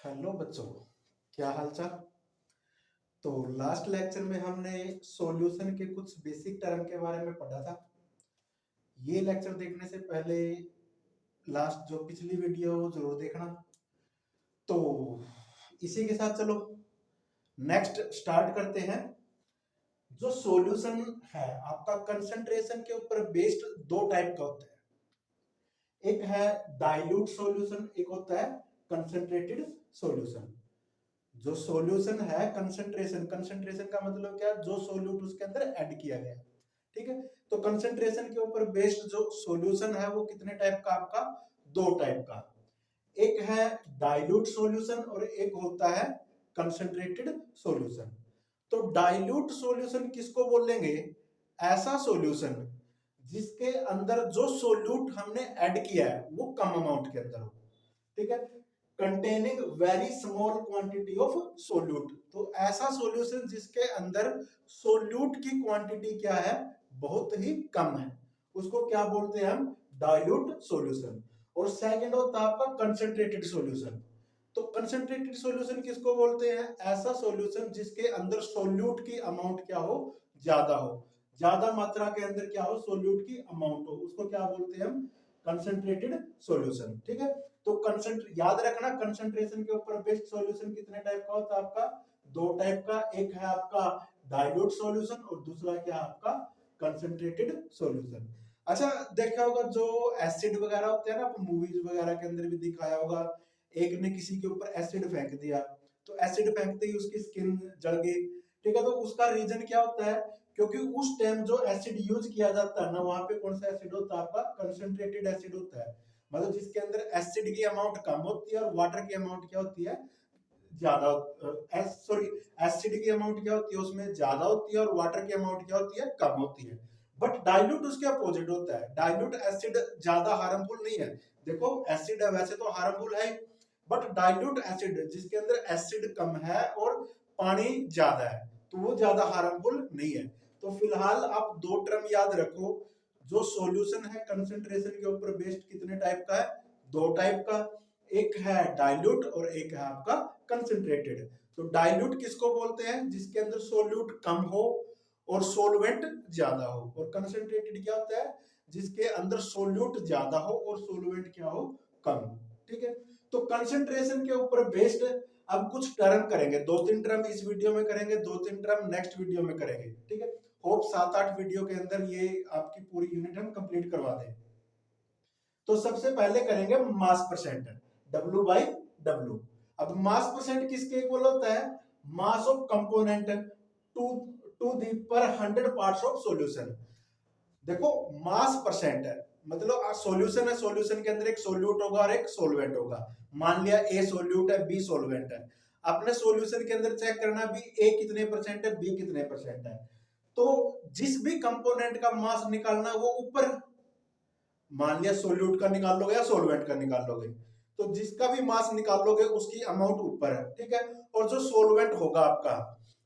Hello बच्चों, क्या हालचाल। तो लास्ट लेक्चर में हमने सॉल्यूशन के कुछ बेसिक टर्म के बारे में पढ़ा था। ये लेक्चर देखने से पहले लास्ट जो पिछली वीडियो वो जरूर देखना। तो इसी के साथ चलो नेक्स्ट स्टार्ट करते हैं। जो सॉल्यूशन है आपका कंसंट्रेशन के ऊपर बेस्ड दो टाइप का होता है। एक है डाइल्यूट सॉल्यूशन, एक होता है कंसंट्रेटेड सॉल्यूशन। जो सॉल्यूशन है कंसंट्रेशन, कंसंट्रेशन का मतलब क्या है, जो सॉल्यूट उसके अंदर ऐड किया गया है। ठीक है, तो कंसंट्रेशन के ऊपर बेस्ड जो सॉल्यूशन है वो कितने टाइप का, आपका दो टाइप का। एक है डाइल्यूट सॉल्यूशन और एक होता है कंसंट्रेटेड सॉल्यूशन। तो डाइल्यूट सॉल्यूशन किसको बोलेंगे? ऐसा सॉल्यूशन जिसके अंदर जो सॉल्यूट हमने ऐड किया है वो कम अमाउंट के अंदर हो। ठीक है, containing very small quantity of solute. तो ऐसा सॉल्यूशन जिसके अंदर सोल्यूट की क्वांटिटी क्या है, बहुत ही कम है, उसको क्या बोलते हैं हम? Dilute solution. और सेकंड होता है आपका कंसंट्रेटेड सॉल्यूशन। तो कंसंट्रेटेड सॉल्यूशन किसको बोलते हैं? ऐसा सॉल्यूशन जिसके अंदर सोल्यूट की अमाउंट क्या हो, ज्यादा हो, ज्यादा मात्रा के अंदर क्या हो, सोल्यूट की अमाउंट हो, उसको क्या बोलते हैं हम? Concentrated solution. ठीक है, तो याद रखना कंसंट्रेशन के ऊपर बेस्ड सॉल्यूशन कितने टाइप का होता है? आपका दो टाइप का। एक है आपका डाइल्यूट सॉल्यूशन और दूसरा क्या है आपका कंसंट्रेटेड सॉल्यूशन। अच्छा, देखा होगा जो एसिड वगैरह होते हैं ना, मूवीज वगैरह के अंदर भी दिखाया होगा, एक ने किसी के ऊपर एसिड फेंक दिया, तो एसिड फेंकते ही उसकी स्किन जल गई। ठीक है, तो उसका रीजन क्या होता है? क्योंकि उस टाइम जो एसिड यूज किया जाता है ना, वहां पे कौन सा एसिड होता है? आपका कंसंट्रेटेड एसिड होता है। मतलब जिसके अंदर एसिड की अमाउंट कम होती है और वाटर की अमाउंट क्या होती है, ज्यादा। सॉरी, एसिड की अमाउंट क्या होती है उसमें, ज्यादा होती है, और वाटर की अमाउंट क्या होती है, कम होती है। बट डाइल्यूट उसके अपोजिट होता है। डाइल्यूट एसिड ज्यादा हार्मफुल नहीं है। देखो एसिड है वैसे तो हार्मफुल है, बट डाइल्यूट एसिड जिसके अंदर एसिड कम है और पानी ज्यादा है, तो वो ज्यादा हार्मफुल नहीं है। तो फिलहाल आप दो टर्म याद रखो। जो सॉल्यूशन है कंसंट्रेशन के ऊपर बेस्ड कितने टाइप का है? दो टाइप का। एक है डाइल्यूट और एक है आपका कंसंट्रेटेड। तो डाइल्यूट किसको बोलते हैं? जिसके अंदर सोल्यूट कम हो और सोलवेंट ज्यादा हो। और कंसंट्रेटेड क्या होता है? जिसके अंदर सोल्यूट ज्यादा हो और सोलवेंट क्या हो, कम। ठीक है, तो कंसंट्रेशन के ऊपर बेस्ड अब कुछ टर्म करेंगे, दो तीन टर्म इस वीडियो में करेंगे, दो तीन टर्म नेक्स्ट वीडियो में करेंगे। ठीक है, होप 7-8 वीडियो के अंदर ये आपकी पूरी यूनिट हम कंप्लीट करवा दें। तो सबसे पहले करेंगे mass percent, W by W. अब मास परसेंट किसके इक्वल होता है? Mass of component two to the per 100 parts of solution. देखो मास परसेंट है, मतलब सॉल्यूशन है, सॉल्यूशन के अंदर एक सोल्यूट होगा और एक सोलवेंट होगा। मान लिया ए सोल्यूट है, बी सोलवेंट है। अपने सॉल्यूशन के अंदर चेक करना भी ए कितने परसेंट है, बी कितने परसेंट है। तो जिस भी कंपोनेंट का मास निकालना वो ऊपर, मान लिया सोल्यूट का निकाल लोगे या सोलवेंट का निकाल लोगे, तो जिसका भी मास निकालोगे उसकी अमाउंट ऊपर है। ठीक है, और जो सोलवेंट होगा आपका,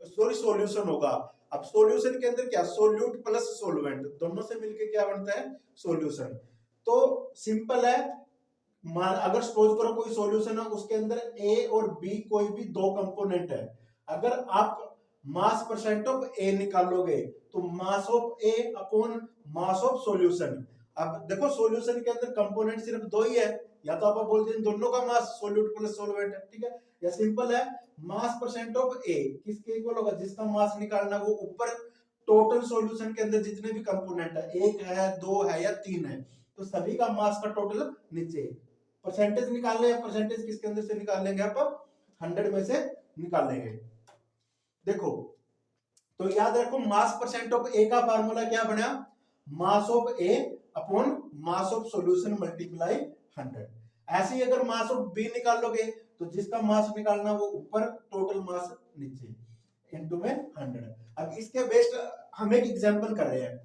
सॉरी सॉल्यूशन होगा। अब सॉल्यूशन के अंदर क्या, सोल्यूट प्लस सोलवेंट दोनों से मिलके क्या बनता है, सॉल्यूशन। तो सिंपल है। अगर सपोज करो कोई सॉल्यूशन है, उसके अंदर ए और बी कोई भी दो कंपोनेंट है, अगर आप मास परसेंट ऑफ ए निकालोगे तो mass of A upon mass of solution. अब देखो सॉल्यूशन के अंदर कंपोनेंट सिर्फ दो ही है, या तो आप बोलते हैं दोनों का मास सोल्यूट प्लस सोलवेंट है। ठीक है, या सिंपल है, मास परसेंट ऑफ ए किसके इक्वल होगा? जिसका मास निकालना वो ऊपर, टोटल सॉल्यूशन के अंदर जितने भी कंपोनेंट है, एक है, दो है या तीन है, तो सभी का मास का टोटल नीचे। परसेंटेज निकालने हैं, परसेंटेज किसके अंदर से निकाल लेंगे आप? 100 में से निकाल लेंगे। देखो, तो याद रखो मास परसेंट ऑफ ए का फार्मूला क्या बना? मास of A upon mass of solution multiply 100। ऐसे ही अगर मास ऑफ बी निकाल लोगे तो जिसका मास निकालना वो ऊपर, टोटल मास नीचे, इनटू में 100। अब इसके बेस्ड हम एक एग्जांपल कर रहे हैं।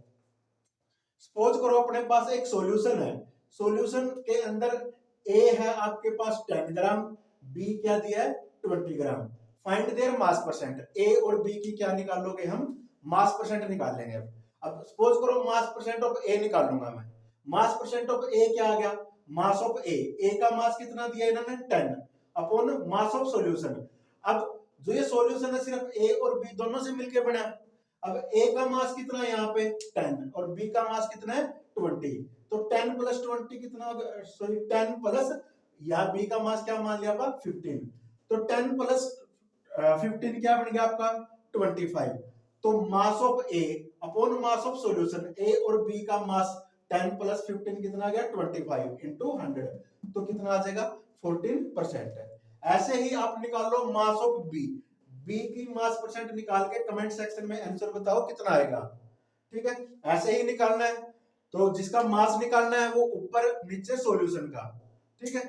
सपोज करो अपने पास एक सॉल्यूशन है, सॉल्यूशन के अंदर ए है आपके पास 10 ग्राम, बी क्या दिया है, 20 gram. Find there mass percent. A और बी की क्या निकालोगे हम? मास परसेंट निकाल लेंगे। अब सपोज करो मास परसेंट ऑफ ए निकाल लूंगा मैं। मास परसेंट ऑफ ए क्या आ गया? मास ऑफ ए, ए का मास कितना दिया इन्होंने, 10, अपॉन मास ऑफ सॉल्यूशन। अब जो ये सॉल्यूशन है सिर्फ ए और बी दोनों से मिलकर बना। अब ए का मास कितना है यहाँ पे 10 और बी का मास कितना है 20। तो 10 प्लस 20 कितना होगा, सॉरी 10 प्लस, या बी का मास क्या मान लिया आप 15, तो 10 प्लस 15 क्या बन गया आपका 25। तो mass of A upon mass of solution, A और बी का मास 10 प्लस 15 कितना आ गया 25 इंटू 100, तो कितना आ जाएगा 14% है। ऐसे ही आप निकाल लो मास ऑफ बी, बी की मास परसेंट निकाल के कमेंट सेक्शन में आंसर बताओ कितना आएगा। ठीक है, ऐसे ही निकालना है। तो जिसका मास निकालना है वो ऊपर नीचे सॉल्यूशन का। ठीक है,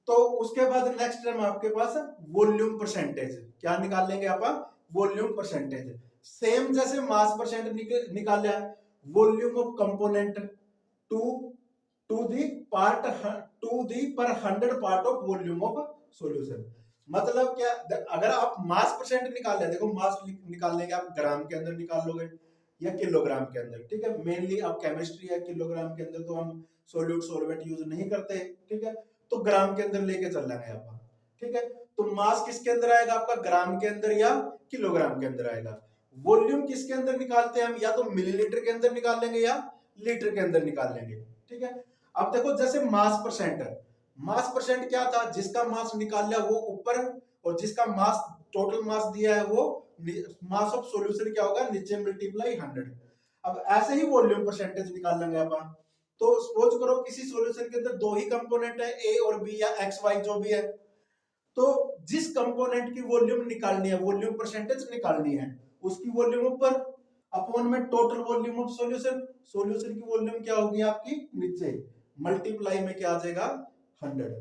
तो उसके बाद नेक्स्ट टर्म आपके पास वॉल्यूम परसेंटेज, क्या निकाल लेंगे आप वॉल्यूम परसेंटेज। सेम जैसे मास परसेंट निकाल लिया, volume of component two to the part to the per 100 part of volume of solution. मतलब क्या, अगर आप मास परसेंट निकाल लें, देखो मास निकाल लेंगे आप ग्राम के अंदर निकाल लोगे या किलोग्राम के अंदर। ठीक है, मेनली आप केमिस्ट्री या किलोग्राम के अंदर तो हम सोल्यूट सॉल्वेंट यूज नहीं करते। ठीक है, तो ग्राम के अंदर लेके चल लेंगे आप। ठीक है, तो मास किसके अंदर आएगा आपका, ग्राम के अंदर या किलोग्राम के अंदर आएगा। वॉल्यूम किसके अंदर निकालते हैं हम, या तो मिलीलीटर के अंदर निकाल लेंगे या लीटर के अंदर निकाल लेंगे। ठीक है, अब देखो जैसे मास परसेंट है, मास परसेंट क्या था, जिसका मास निकाल लिया वो ऊपर, और जिसका मास टोटल मास दिया है वो मास ऑफ सॉल्यूशन क्या होगा नीचे मल्टीप्लाई 100। अब ऐसे ही वॉल्यूम परसेंटेज निकाल लेंगे अपन। तो सपोज करो किसी सॉल्यूशन के अंदर दो ही कंपोनेंट है, ए और बी या एक्स वाई जो भी है, तो जिस कंपोनेंट की वॉल्यूम निकालनी है, वॉल्यूम परसेंटेज निकालनी है, उसकी वॉल्यूम ऊपर अपॉन में total volume of solution, solution की वॉल्यूम क्या होगी आपकी नीचे, मल्टीप्लाई में क्या आ जाएगा 100।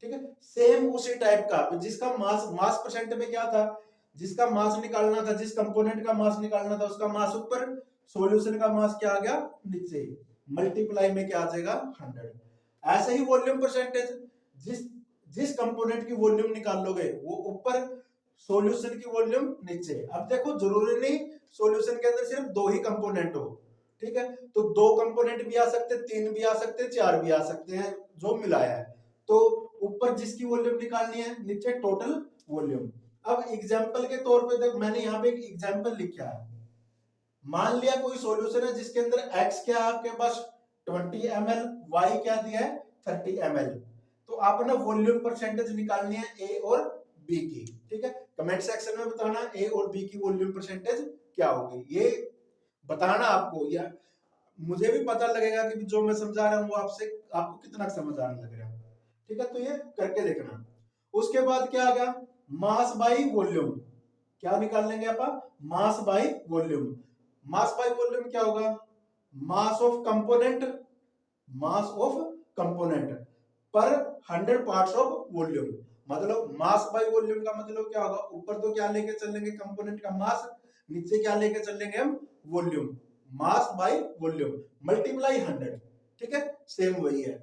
ठीक है, सेम उसी टाइप का, जिसका मास परसेंट में क्या था, जिसका मास निकालना था, जिस कंपोनेंट का मास निकालना था उसका मास ऊपर, सॉल्यूशन का मास क्या आ गया नीचे, मल्टीप्लाई में क्या आ जाएगा 100। ऐसे ही वॉल्यूम परसेंटेज, जिस जिस कंपोनेंट की वॉल्यूम निकाल लोगे वो ऊपर, सॉल्यूशन की वॉल्यूम नीचे। अब देखो जरूरी नहीं सॉल्यूशन के अंदर सिर्फ दो ही कंपोनेंट हो। ठीक है, तो दो कंपोनेंट भी आ सकते, तीन भी आ सकते, चार भी आ सकते हैं, जो मिलाया है। तो ऊपर जिसकी वॉल्यूम निकालनी है, नीचे टोटल वॉल्यूम। अब एग्जांपल के तौर पे देख, मैंने यहाँ पे एक एग्जांपल लिखा है। मान लिया कोई सॉल्यूशन है जिसके अंदर x क्या है आपके पास 20 ml, y क्या दिया है 30 ml। तो आप ना वॉल्यूम परसेंटेज निकालनी है ए और बी की। ठीक है, कमेंट सेक्शन में बताना ए और बी की वॉल्यूम परसेंटेज क्या होगी, ये बताना आपको, या मुझे भी पता लगेगा कि जो मैं समझा रहा हूँ वो आपको कितना समझ आने लग रहा है। ठीक है, तो ये करके देखना। उसके बाद क्या आ गया, मास बाई वॉल्यूम, क्या निकाल लेंगे आप, mass by volume. Mass by volume क्या होगा, मास of component, mass of component पर 100 पार्ट्स ऑफ वॉल्यूम। मतलब मास बाई वॉल्यूम का मतलब क्या होगा, ऊपर तो क्या लेके चलेंगे कंपोनेंट का मास, नीचे क्या लेके चलेंगे हम volume, mass by volume multiply 100। ठीक है, सेम वही है।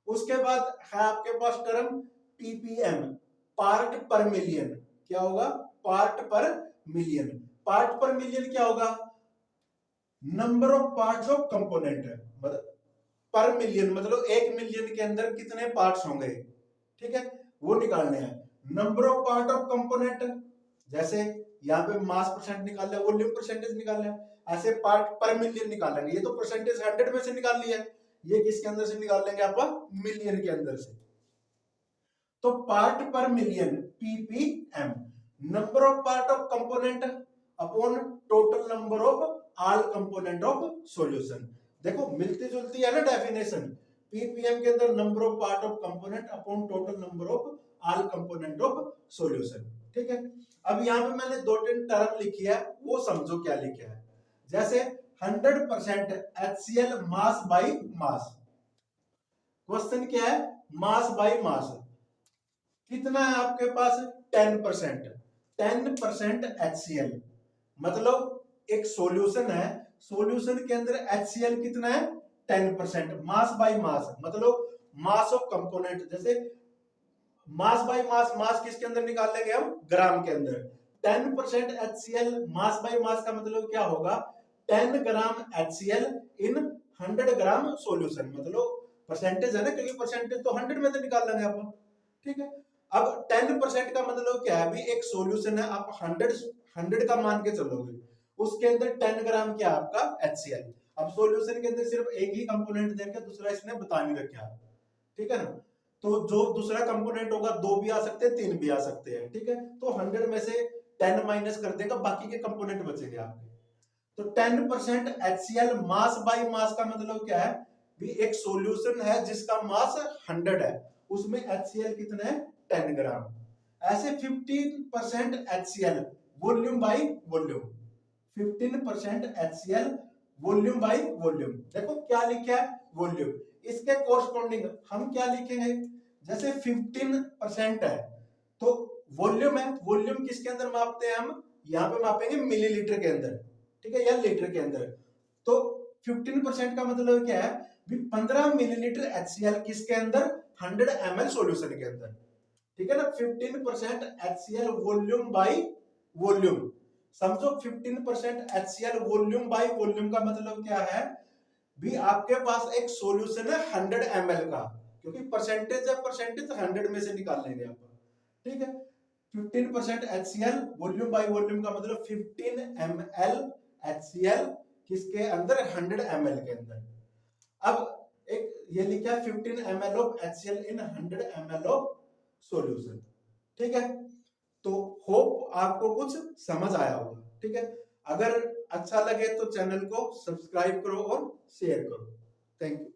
उसके बाद है आपके पास टर्म पीपीएम, पार्ट पर मिलियन। क्या होगा, पार्ट पर मिलियन। पार्ट पर मिलियन क्या होगा, number of parts of component है, मतलब पर मिलियन, मतलब 1 मिलियन के अंदर कितने पार्ट्स होंगे। ठीक है, वो निकालने हैं। Number of part of component, जैसे यहाँ पे मास परसेंट निकाल लिया, वॉल्यूम परसेंटेज निकाल लिया, ऐसे पार्ट पर मिलियन निकाल लेंगे। ये तो परसेंटेज 100 में से निकाल लिया, ये किसके अंदर से निकाल लेंगे आप, मिलियन के अंदर से। तो पार्ट पर million ppm, number of part of component upon total number of all component of solution. देखो मिलती जुलती है ना डेफिनेशन, पीपीएम के अंदर number of part of component upon total number of all component of solution. ठीक है, अब यहाँ पे मैंने दो तीन टर्म लिखी है, वो समझो क्या लिखा है। जैसे 100% HCl mass by mass, question क्या है, मास बाई मास कितना है आपके पास 10%, 10% HCl, मतलब एक सॉल्यूशन है, सॉल्यूशन के अंदर HCl कितना है 10%, मास बाई मास मतलब मास ऑफ कंपोनेंट। जैसे मास बाई मास, मास किसके अंदर निकाल लेंगे हम, ग्राम के अंदर। 10% HCl मास बाई मास का मतलब क्या होगा, 10 ग्राम HCl इन 100 ग्राम सॉल्यूशन, मतलब परसेंटेज है ना, क्योंकि परसेंटेज तो 100 में से निकाल लेंगे आप। ठीक है, अब 10% का मतलब क्या है, अभी एक सॉल्यूशन है, आप 100 का मान के चलोगे, उसके अंदर 10 ग्राम क्या है आपका HCl। अब सॉल्यूशन के अंदर सिर्फ एक ही कंपोनेंट देके दूसरा इसने बता नहीं रखा, ठीक है ना। तो जो दूसरा कंपोनेंट होगा 2 भी आ सकते हैं, 3 भी आ सकते हैं, ठीक है। तो 100 में से 10 माइनस कर देगा, बाकी के कंपोनेंट बचेंगे आपके। तो 10% HCl मास बाय मास का मतलब क्या है, भी एक सॉल्यूशन है जिसका मास 100 है, उसमें HCl कितना है 10 ग्राम। ऐसे 15% HCl volume by volume, 15% HCl volume by volume. देखो क्या लिखा है वॉल्यूम, इसके कोरस्पॉन्डिंग हम क्या लिखेंगे, जैसे 15% है तो वॉल्यूम है, वॉल्यूम किसके अंदर मापते हैं हम, यहाँ पे मापेंगे मिलीलीटर के अंदर, ठीक है, या लीटर के अंदर। तो 15% का मतलब क्या है, भी 15 मिलीलीटर HCl किसके अंदर, 100 ml सॉल्यूशन के अंदर, ठीक है ना। 15% HCl वॉल्यूम बाय वॉल्यूम, समझो 15% HCl वॉल्यूम बाय वॉल्यूम का मतलब क्या है, भी आपके पास एक सॉल्यूशन है 100 ml का, क्योंकि परसेंटेज है, परसेंटेज 100 में से निकाल लेंगे आप, ठीक है। 15% HCl वॉल्यूम बाय वॉल्यूम का मतलब 15 ml HCl किसके अंदर, 100 ml के अंदर। अब एक ये लिखा है 15 ml of HCl in 100 ml of solution, ठीक है। तो होप आपको कुछ समझ आया होगा, ठीक है। अगर अच्छा लगे तो चैनल को सब्सक्राइब करो और शेयर करो। Thank you.